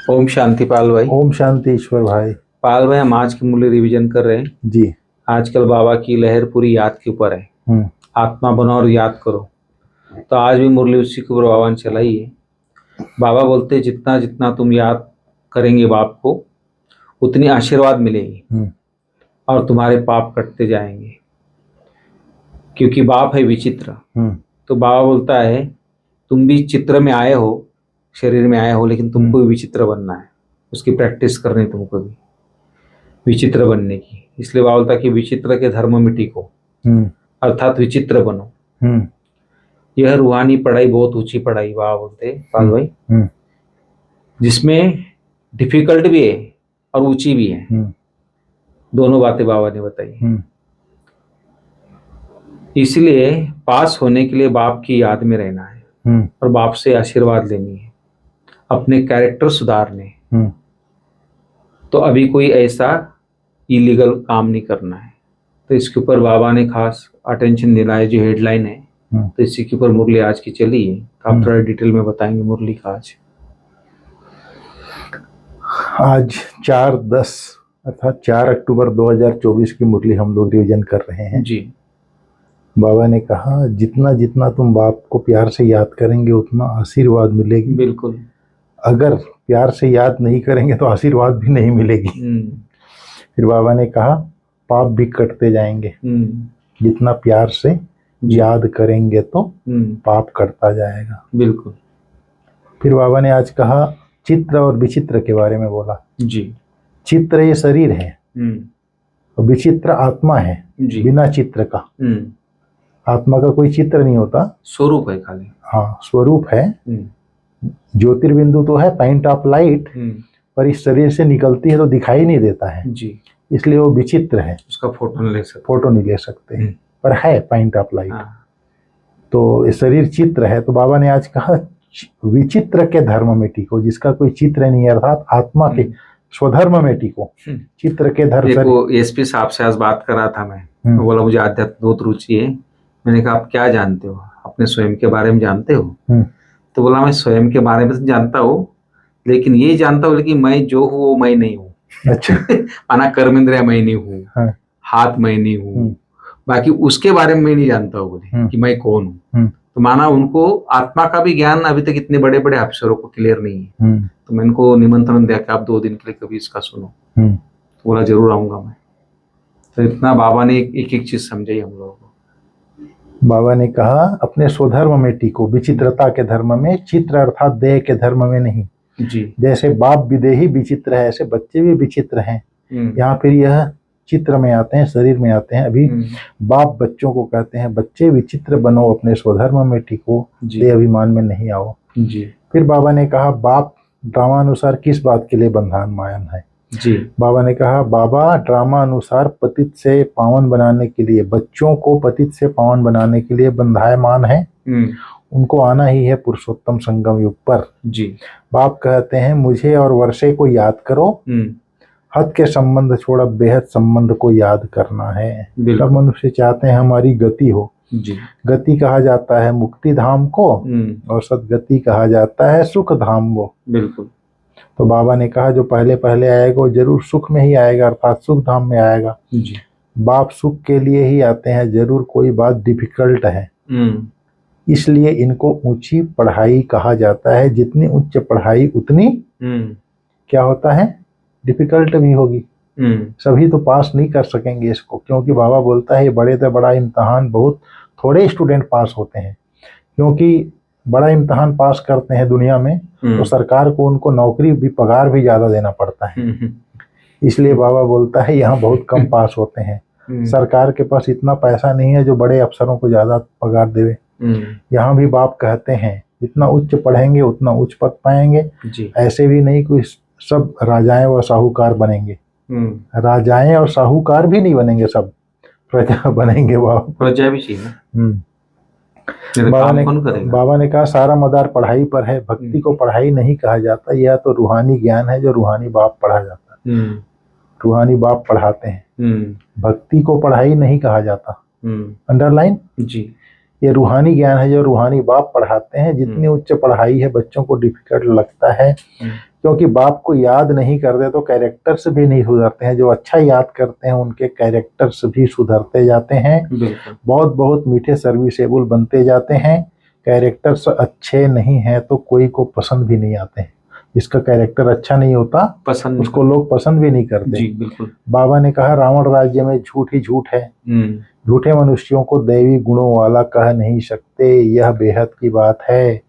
ओम शांति पाल भाई। ओम शांति ईश्वर भाई। पाल भाई, हम आज की मूल्य रिवीजन कर रहे हैं। जी। आजकल बाबा की लहर पूरी याद के ऊपर है। आत्मा बनो और याद करो। तो आज भी मुरली उसी के ऊपर बाबा ने चलाई है। बाबा बोलते हैं जितना जितना तुम याद करेंगे बाप को उतनी आशीर्वाद मिलेगी और तुम्हारे पाप कटते जाएंगे, क्योंकि बाप है विचित्र। तो बाबा बोलता है तुम भी चित्र में आए हो, शरीर में आए हो, लेकिन तुमको भी विचित्र बनना है। उसकी प्रैक्टिस करनी तुमको भी विचित्र बनने की। इसलिए बाबा बोलता है कि विचित्र के धर्म में टिको, अर्थात विचित्र बनो। यह रूहानी पढ़ाई बहुत ऊंची पढ़ाई बाबा बोलते हैं पाल भाई, जिसमें डिफिकल्ट भी है और ऊंची भी है। दोनों बातें बाबा ने बताई। इसलिए पास होने के लिए बाप की याद में रहना है और बाप से आशीर्वाद लेनी है, अपने कैरेक्टर सुधारने। तो अभी कोई ऐसा इलीगल काम नहीं करना है। तो इसके ऊपर बाबा ने खास अटेंशन देना है। जो हेडलाइन है तो इसी के ऊपर मुरली आज की चली है। आप थोड़ा डिटेल में बताएंगे मुरली का। आज 4/10 अर्थात 4 अक्टूबर 2024 की मुरली हम लोग रिवीजन कर रहे हैं। जी। बाबा ने कहा जितना जितना तुम बाप को प्यार से याद करेंगे उतना आशीर्वाद मिलेगी। बिल्कुल। अगर प्यार से याद नहीं करेंगे तो आशीर्वाद भी नहीं मिलेगी। फिर बाबा ने कहा पाप भी कटते जाएंगे। जितना प्यार से याद करेंगे तो पाप कटता जाएगा। बिल्कुल। फिर बाबा ने आज कहा चित्र और विचित्र के बारे में बोला। जी। चित्र ये शरीर है और विचित्र आत्मा है। बिना चित्र का आत्मा का कोई चित्र नहीं होता, स्वरूप है खाली। हाँ, स्वरूप है। ज्योतिर्बिंदु तो है, पॉइंट ऑफ लाइट, पर इस शरीर से निकलती है तो दिखाई नहीं देता है। जी। इसलिए वो विचित्र है। उसका फोटो नहीं ले सकते पर है पॉइंट ऑफ लाइट। तो ये शरीर चित्र है। तो बाबा ने आज कहा विचित्र के धर्म में टिको, जिसका कोई चित्र नहीं, अर्थात आत्मा के स्वधर्म में टिको। चित्र के धर्म। देखो एसपी साहब से आज बात कर रहा था मैं, बोला मुझे आध्यात्म बहुत रुचि है। मैंने कहा आप क्या जानते हो, अपने स्वयं के बारे में जानते हो? तो बोला मैं स्वयं के बारे में जानता हूँ, लेकिन ये जानता हूँ कि मैं जो हूँ वो मैं नहीं हूँ। अच्छा। माना कर्मेंद्रिया मैं नहीं हूँ, हाथ मैं नहीं हूँ, बाकी उसके बारे में मैं नहीं जानता हूँ बोले कि मैं कौन हूँ। तो माना उनको आत्मा का भी ज्ञान अभी तक इतने बड़े बड़े अफसरों को क्लियर नहीं है। तो मैंने उनको निमंत्रण दिया कि आप 2 दिन के लिए कभी इसका सुनो। तो बोला जरूर आऊंगा मैं। तो इतना बाबा ने एक एक चीज समझाई हम लोगों को। बाबा ने कहा अपने स्वधर्म में टिको, विचित्रता के धर्म में। चित्र अर्थात देह के धर्म में नहीं। जी। जैसे बाप विदेही विचित्र है, ऐसे बच्चे भी विचित्र हैं। यहाँ फिर यह चित्र में आते हैं, शरीर में आते हैं। अभी बाप बच्चों को कहते हैं बच्चे विचित्र बनो, अपने स्वधर्म में टिको, देह अभिमान में नहीं आओ। जी। फिर बाबा ने कहा बाप ड्रामा अनुसार किस बात के लिए बंधन मायन है। जी। बाबा ने कहा बाबा ड्रामा अनुसार पतित से पावन बनाने के लिए, बच्चों को पतित से पावन बनाने के लिए बंधायमान है। उनको आना ही है पुरुषोत्तम संगम युग पर। जी। बाप कहते हैं मुझे और वर्षे को याद करो, हद के संबंध छोड़ा बेहद संबंध को याद करना है। सब मनुष्य चाहते हैं हमारी गति हो। जी। गति कहा जाता है मुक्ति धाम को और सदगति कहा जाता है सुख धाम को। बिल्कुल। तो बाबा ने कहा जो पहले पहले आएगा वो जरूर सुख में ही आएगा, अर्थात सुख धाम में आएगा। जी। बाप सुख के लिए ही आते हैं, जरूर कोई बात डिफिकल्ट है। इसलिए इनको ऊंची पढ़ाई कहा जाता है। जितनी उच्च पढ़ाई उतनी क्या होता है, डिफिकल्ट भी होगी। सभी तो पास नहीं कर सकेंगे इसको, क्योंकि बाबा बोलता है ये बड़े से बड़ा इम्तहान बहुत थोड़े स्टूडेंट पास होते हैं। क्योंकि बड़ा इम्तहान पास करते हैं दुनिया में तो सरकार को उनको नौकरी भी, पगार भी ज्यादा देना पड़ता है। इसलिए बाबा बोलता है यहाँ बहुत कम पास होते हैं। सरकार के पास इतना पैसा नहीं है जो बड़े अफसरों को ज्यादा पगार देवे। यहाँ भी बाप कहते हैं जितना उच्च पढ़ेंगे उतना उच्च पद पाएंगे। ऐसे भी नहीं कोई सब राजाएं व साहूकार बनेंगे। राजाएं और साहूकार भी नहीं बनेंगे, सब प्रजा बनेंगे। प्रजा भी चाहिए। बाबा ने कहा सारा मदार पढ़ाई पर है, भक्ति को पढ़ाई नहीं कहा जाता। यह तो रूहानी ज्ञान है जो रूहानी बाप पढ़ा जाता है। रूहानी बाप पढ़ाते हैं, भक्ति को पढ़ाई नहीं कहा जाता। अंडरलाइन। जी। ये रूहानी ज्ञान है जो रूहानी बाप पढ़ाते हैं। जितनी उच्च पढ़ाई है बच्चों को डिफिकल्ट लगता है, क्योंकि बाप को याद नहीं करते तो कैरेक्टर्स भी नहीं सुधरते हैं। जो अच्छा याद करते हैं उनके कैरेक्टर्स भी सुधरते जाते हैं, बहुत बहुत मीठे सर्विसेबल बनते जाते हैं। कैरेक्टर्स अच्छे नहीं हैं तो कोई को पसंद भी नहीं आते हैं। जिसका कैरेक्टर अच्छा नहीं होता पसंद उसको लोग पसंद भी नहीं करते। जी बिल्कुल। बाबा ने कहा रावण राज्य में झूठ ही झूठ है। झूठे मनुष्यों को दैवी गुणों वाला कह नहीं सकते, यह बेहद की बात है।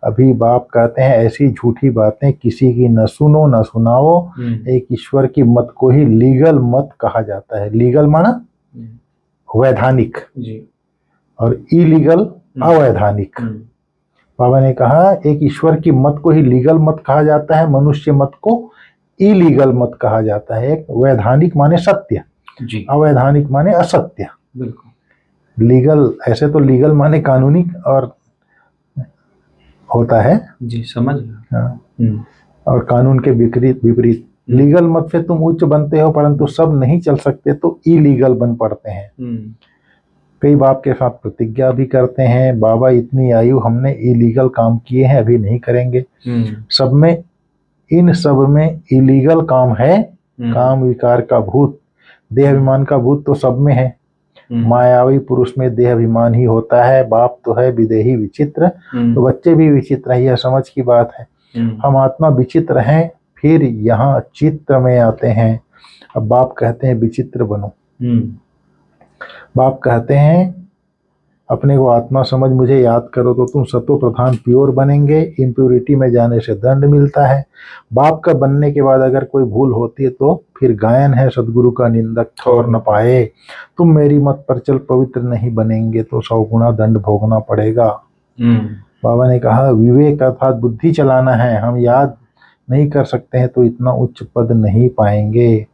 अभी बाप कहते हैं ऐसी झूठी बातें किसी की न सुनो न सुनाओ। एक ईश्वर की मत को ही लीगल मत कहा जाता है। लीगल माना वैधानिक जी, और इलीगल अवैधानिक। बाबा ने कहा एक ईश्वर की मत को ही लीगल मत कहा जाता है, मनुष्य मत को इलीगल मत कहा जाता है। एक वैधानिक माने सत्य जी, अवैधानिक माने असत्य। बिल्कुल। लीगल ऐसे तो लीगल माने कानूनी और होता है जी, समझ गया। हाँ। और कानून के विपरीत विपरीत। लीगल मत से तुम उच्च बनते हो परंतु सब नहीं चल सकते तो इलीगल बन पड़ते हैं। कई बाप के साथ प्रतिज्ञा भी करते हैं, बाबा इतनी आयु हमने इलीगल काम किए हैं अभी नहीं करेंगे। सब में इन सब में इलीगल काम है। काम विकार का भूत, देह अभिमान का भूत तो सब में है। मायावी पुरुष में देह अभिमान ही होता है। बाप तो है विदेही विचित्र, तो बच्चे भी विचित्र है, यह समझ की बात है। हम आत्मा विचित्र हैं, फिर यहाँ चित्र में आते हैं। अब बाप कहते हैं विचित्र बनो। बाप कहते हैं अपने को आत्मा समझ मुझे याद करो तो तुम सतो प्रधान प्योर बनेंगे। इम्प्योरिटी में जाने से दंड मिलता है। बाप का बनने के बाद अगर कोई भूल होती है तो फिर गायन है सदगुरु का निंदक ठौर न पाए। तुम मेरी मत पर चल पवित्र नहीं बनेंगे तो 100 गुना दंड भोगना पड़ेगा। बाबा ने कहा विवेक अर्थात बुद्धि चलाना है। हम याद नहीं कर सकते हैं तो इतना उच्च पद नहीं पाएंगे।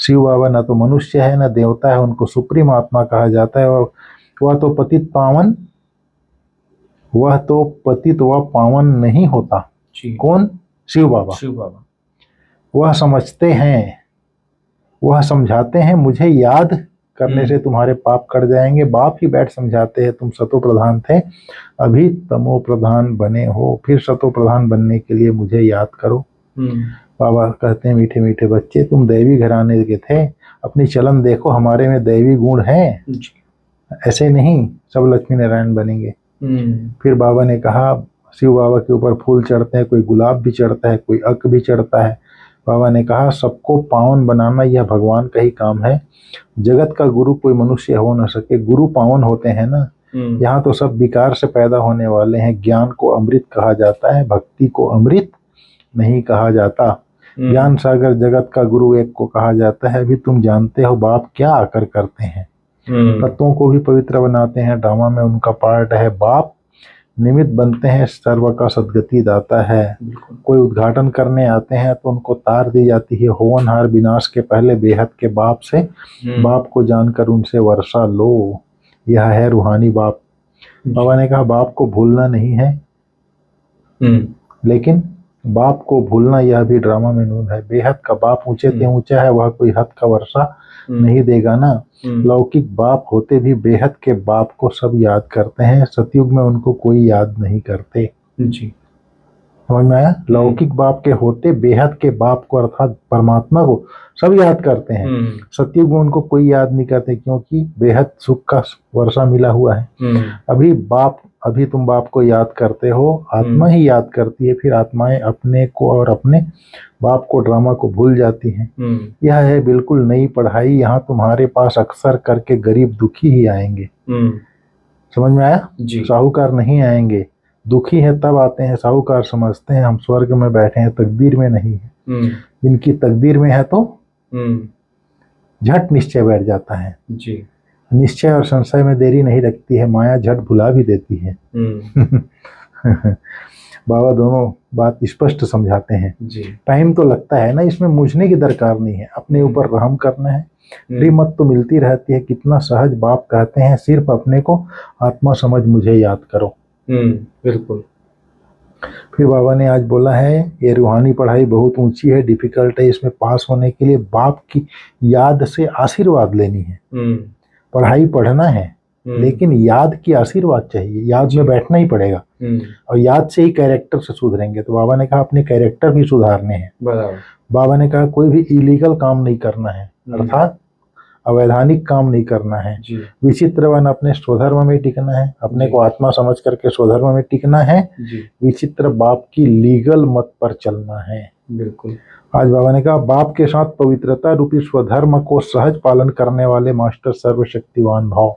शिव बाबा न तो मनुष्य है न देवता है, उनको सुप्रीम आत्मा कहा जाता है। और वह तो पतित पावन, वह तो पतित व पावन नहीं होता। कौन? शिव बाबा। शिव बाबा वह समझते हैं, वह समझाते हैं मुझे याद करने से तुम्हारे पाप कट जाएंगे। बाप ही बैठ समझाते हैं तुम सतो प्रधान थे, अभी तमो प्रधान बने हो, फिर सतो प्रधान बनने के लिए मुझे याद करो। बाबा कहते हैं मीठे मीठे बच्चे तुम दैवी घराने के थे, अपनी चलन देखो हमारे में दैवी गुण है। ऐसे नहीं सब लक्ष्मी नारायण बनेंगे। फिर बाबा ने कहा शिव बाबा के ऊपर फूल चढ़ते हैं, कोई गुलाब भी चढ़ता है, कोई अक भी चढ़ता है। बाबा ने कहा सबको पावन बनाना यह भगवान का ही काम है। जगत का गुरु कोई मनुष्य हो न सके, गुरु पावन होते हैं ना। यहाँ तो सब विकार से पैदा होने वाले हैं। ज्ञान को अमृत कहा जाता है, भक्ति को अमृत नहीं कहा जाता। ज्ञान सागर जगत का गुरु एक को कहा जाता है। अभी तुम जानते हो बाप क्या आकर करते हैं, तत्वों को भी पवित्र बनाते हैं। ड्रामा में उनका पार्ट है। बाप निमित्त बनते हैं, सर्व का सदगति दाता है। कोई उद्घाटन करने आते हैं तो उनको तार दी जाती है होवनहार विनाश के पहले बेहद के बाप से। बाप को जानकर उनसे वर्षा लो, यह है रूहानी बाप। बाबा ने कहा बाप को भूलना नहीं है, लेकिन बाप को भूलना यह भी ड्रामा में नून है। बेहद का बाप ऊंचे ते ऊंचा है, वह कोई हद का वर्षा नहीं देगा ना। लौकिक बाप होते भी बेहद के बाप को सब याद करते हैं, सतयुग में उनको कोई याद नहीं करते जी। समझ में आया? लौकिक बाप के होते बेहद के बाप को अर्थात परमात्मा को सब याद करते हैं, सतयुग में उनको कोई याद नहीं करते क्योंकि बेहद सुख का वर्षा मिला हुआ है। अभी तुम बाप को याद करते हो, आत्मा ही याद करती है, फिर आत्माएं अपने को और अपने बाप को ड्रामा को भूल जाती हैं। यह है बिल्कुल नई पढ़ाई। यहाँ तुम्हारे पास अक्सर करके गरीब दुखी ही आएंगे। समझ में आया? साहूकार नहीं आएंगे। दुखी है तब आते हैं, साहूकार समझते हैं हम स्वर्ग में बैठे हैं, तकदीर में नहीं है। इनकी तकदीर में है तो झट निश्चय बैठ जाता है जी। निश्चय और संशय में देरी नहीं रखती है, माया झट भुला भी देती है। बाबा दोनों बात स्पष्ट समझाते हैं जी। टाइम तो लगता है ना, इसमें मुझने की दरकार नहीं है, अपने ऊपर रहम करना है। फ्री मत तो मिलती रहती है। कितना सहज बाप कहते हैं सिर्फ अपने को आत्मा समझ मुझे याद करो। बिल्कुल। फिर बाबा ने आज बोला है ये रूहानी पढ़ाई बहुत ऊंची है, डिफिकल्ट है। इसमें पास होने के लिए बाप की याद से आशीर्वाद लेनी है। पढ़ाई पढ़ना है, लेकिन याद की आशीर्वाद चाहिए, याद में बैठना ही पड़ेगा और याद से ही कैरेक्टर से सुधरेंगे। तो बाबा ने कहा अपने कैरेक्टर भी सुधारने हैं। बराबर। बाबा ने कहा कोई भी इलीगल काम नहीं करना है, अर्थात अवैधानिक काम नहीं करना है। विचित्र वन अपने स्वधर्म में टिकना है, अपने को आत्मा समझ करके स्वधर्म में टिकना है। विचित्र बाप की लीगल मत पर चलना है। बिल्कुल। आज बाबा ने कहा बाप के साथ पवित्रता रूपी स्वधर्म को सहज पालन करने वाले मास्टर सर्वशक्तिवान भाव।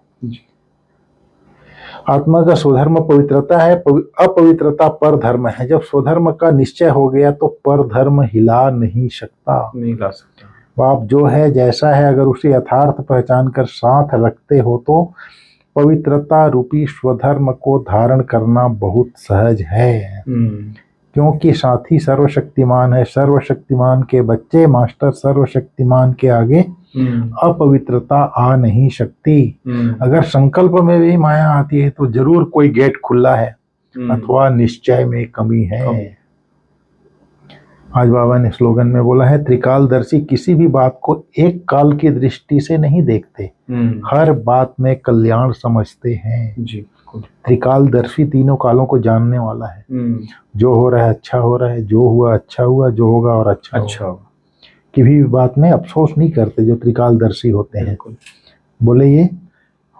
आत्मा का स्वधर्म पवित्रता है, अपवित्रता पर धर्म है। जब स्वधर्म का निश्चय हो गया तो पर धर्म हिला नहीं सकता, नहीं ला सकता। बाप जो है जैसा है, अगर उसे यथार्थ पहचान कर साथ रखते हो तो पवित्रता रूपी स्वधर्म को धारण करना बहुत सहज है। क्योंकि साथी सर्वशक्तिमान है। सर्वशक्तिमान के बच्चे मास्टर सर्वशक्तिमान के आगे अपवित्रता आ नहीं सकती। अगर संकल्प में भी माया आती है तो जरूर कोई गेट खुला है अथवा निश्चय में कमी है। आज बाबा ने स्लोगन में बोला है त्रिकालदर्शी किसी भी बात को एक काल की दृष्टि से नहीं देखते, हर बात में कल्याण समझते हैं। जी। त्रिकालदर्शी तीनों कालों को जानने वाला है। जो हो रहा है अच्छा हो रहा है, जो हुआ अच्छा हुआ, जो होगा और अच्छा होगा। किसी भी बात में अफसोस नहीं करते जो त्रिकालदर्शी होते हैं। बोले ये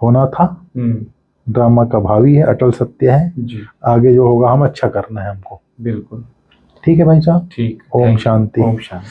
होना था, ड्रामा का भावी है, अटल सत्य है। आगे जो होगा हम अच्छा करना है हमको। बिल्कुल। ठीक है भाई साहब। ठीक। ओम शांति। ओम शांति।